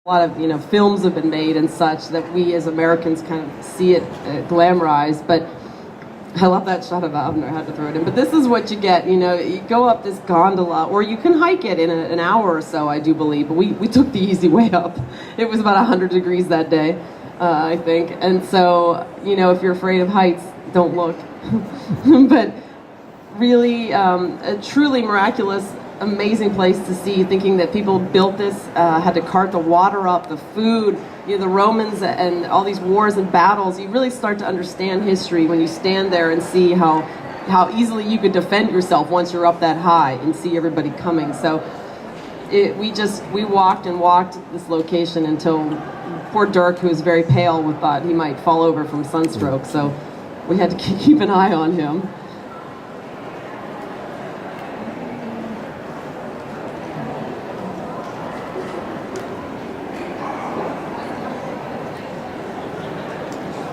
A lot of, films have been made and such that we as Americans kind of see it glamorized, but I love that shot of Abner. I had to throw it in. But this is what you get. You go up this gondola, or you can hike it in an hour or so, I do believe. But we took the easy way up. It was about 100 degrees that day, I think. And so, if you're afraid of heights, don't look. But really, a truly miraculous, amazing place to see, thinking that people built this, had to cart the water up, the food, the Romans and all these wars and battles. You really start to understand history when you stand there and see how easily you could defend yourself once you're up that high and see everybody coming. So we walked and walked this location until poor Dirk, who was very pale, we thought he might fall over from sunstroke. So we had to keep an eye on him.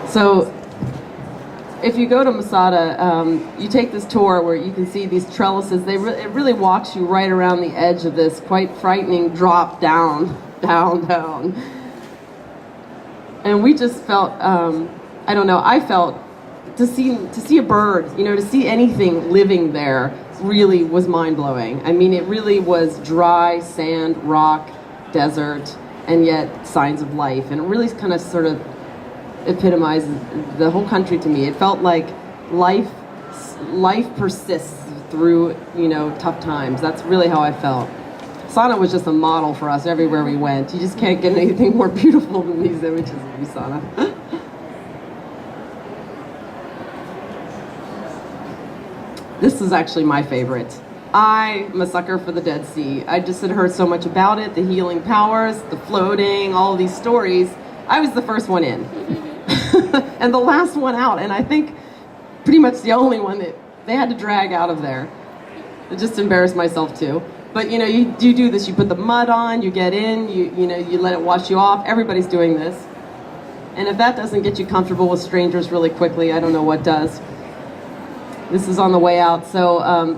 So if you go to Masada, you take this tour where you can see these trellises. It really walks you right around the edge of this quite frightening drop down, down, down. And we just felt, I felt to see a bird, to see anything living there really was mind-blowing. I mean, it really was dry sand, rock, desert, and yet signs of life. And it really kind of sort of epitomizes the whole country to me. It felt like life persists through, tough times. That's really how I felt. Sana was just a model for us everywhere we went. You just can't get anything more beautiful than these images of you, Sana. This is actually my favorite. I'm a sucker for the Dead Sea. I just had heard so much about it, the healing powers, the floating, all of these stories. I was the first one in. And the last one out, and I think pretty much the only one that they had to drag out of there. I just embarrassed myself too. But you do this, you put the mud on, you get in, you let it wash you off. Everybody's doing this. And if that doesn't get you comfortable with strangers really quickly, I don't know what does. This is on the way out, so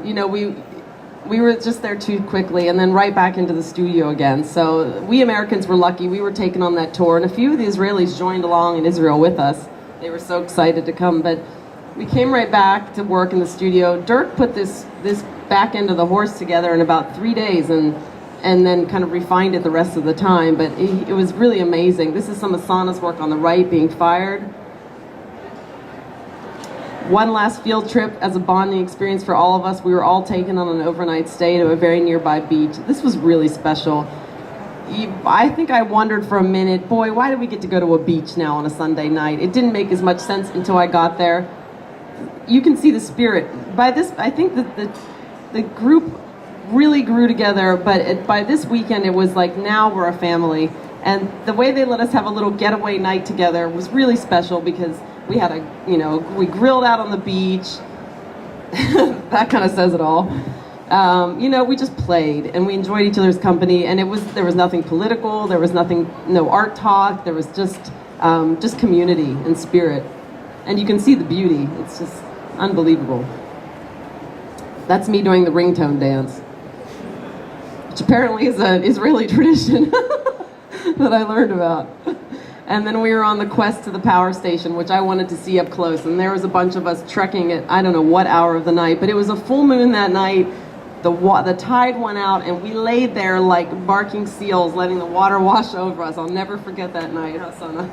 we were just there too quickly, and then right back into the studio again. So we Americans were lucky. We were taken on that tour, and a few of the Israelis joined along in Israel with us. They were so excited to come, but we came right back to work in the studio. Dirk put this back end of the horse together in about 3 days, and then kind of refined it the rest of the time, but it was really amazing. This is some of Sana's work on the right being fired. One last field trip as a bonding experience for all of us. We were all taken on an overnight stay to a very nearby beach. This was really special. I think I wondered for a minute, boy, why did we get to go to a beach now on a Sunday night? It didn't make as much sense until I got there. You can see the spirit. By this, I think that the group really grew together, but by this weekend it was like, now we're a family. And the way they let us have a little getaway night together was really special, because we had we grilled out on the beach. That kind of says it all. We just played and we enjoyed each other's company, and there was nothing political, there was no art talk, there was just community and spirit. And you can see the beauty. It's just unbelievable. That's me doing the ringtone dance, which apparently is an Israeli tradition that I learned about. And then we were on the quest to the power station, which I wanted to see up close. And there was a bunch of us trekking at, I don't know what hour of the night, but it was a full moon that night. The tide went out, and we laid there like barking seals, letting the water wash over us. I'll never forget that night, Hasana.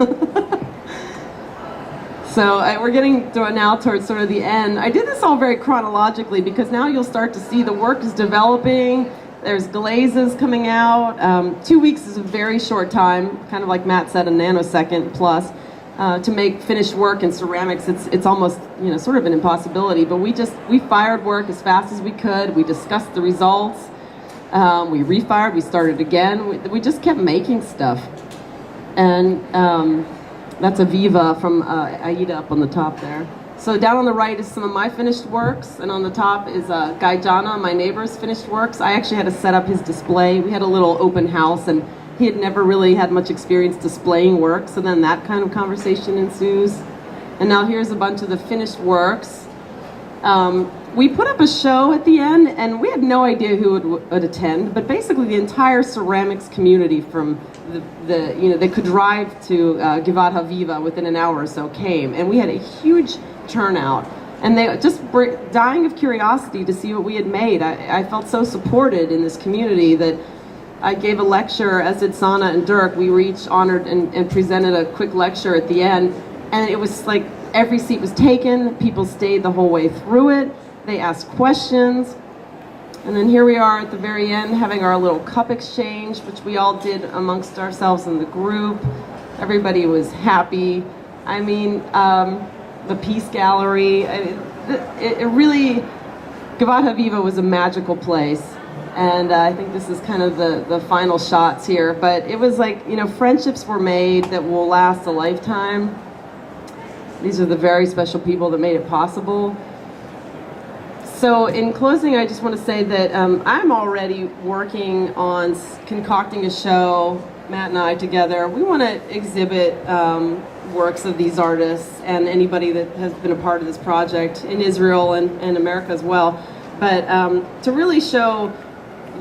So we're getting now towards sort of the end. I did this all very chronologically, because now you'll start to see the work is developing. There's glazes coming out. 2 weeks is a very short time, kind of like Matt said, a nanosecond plus. To make finished work in ceramics, it's almost sort of an impossibility. But we fired work as fast as we could. We discussed the results. We refired. We started again. We just kept making stuff. And that's Aviva from Aida up on the top there. So down on the right is some of my finished works, and on the top is Gaijana, my neighbor's finished works. I actually had to set up his display. We had a little open house, and he had never really had much experience displaying work, so then that kind of conversation ensues. And now here's a bunch of the finished works. We put up a show at the end, and we had no idea who would attend, but basically the entire ceramics community from they could drive to Givat Haviva within an hour or so came, and we had a huge turnout. And they just were dying of curiosity to see what we had made. I felt so supported in this community that I gave a lecture, as did Sana and Dirk. We were each honored and presented a quick lecture at the end, and it was like every seat was taken, people stayed the whole way through it, they asked questions, and then here we are at the very end having our little cup exchange, which we all did amongst ourselves in the group. Everybody was happy. I mean, the Peace Gallery, it really, Givat Haviva was a magical place. And I think this is kind of the final shots here. But it was like, friendships were made that will last a lifetime. These are the very special people that made it possible. So in closing, I just want to say that I'm already working on concocting a show, Matt and I together. We want to exhibit works of these artists and anybody that has been a part of this project in Israel and America as well. But to really show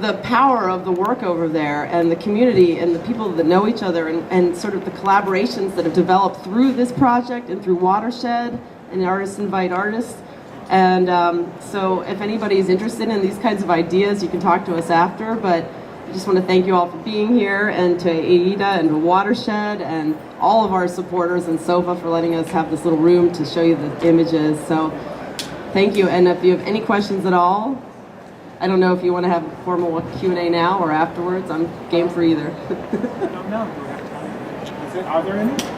the power of the work over there and the community and the people that know each other and sort of the collaborations that have developed through this project and through Watershed and Artists Invite Artists. And so if anybody is interested in these kinds of ideas, you can talk to us after. But I just want to thank you all for being here, and to Aida and to Watershed and all of our supporters and SOFA for letting us have this little room to show you the images. So thank you. And if you have any questions at all, I don't know if you want to have a formal Q&A now or afterwards. I'm game for either. No. Are there any?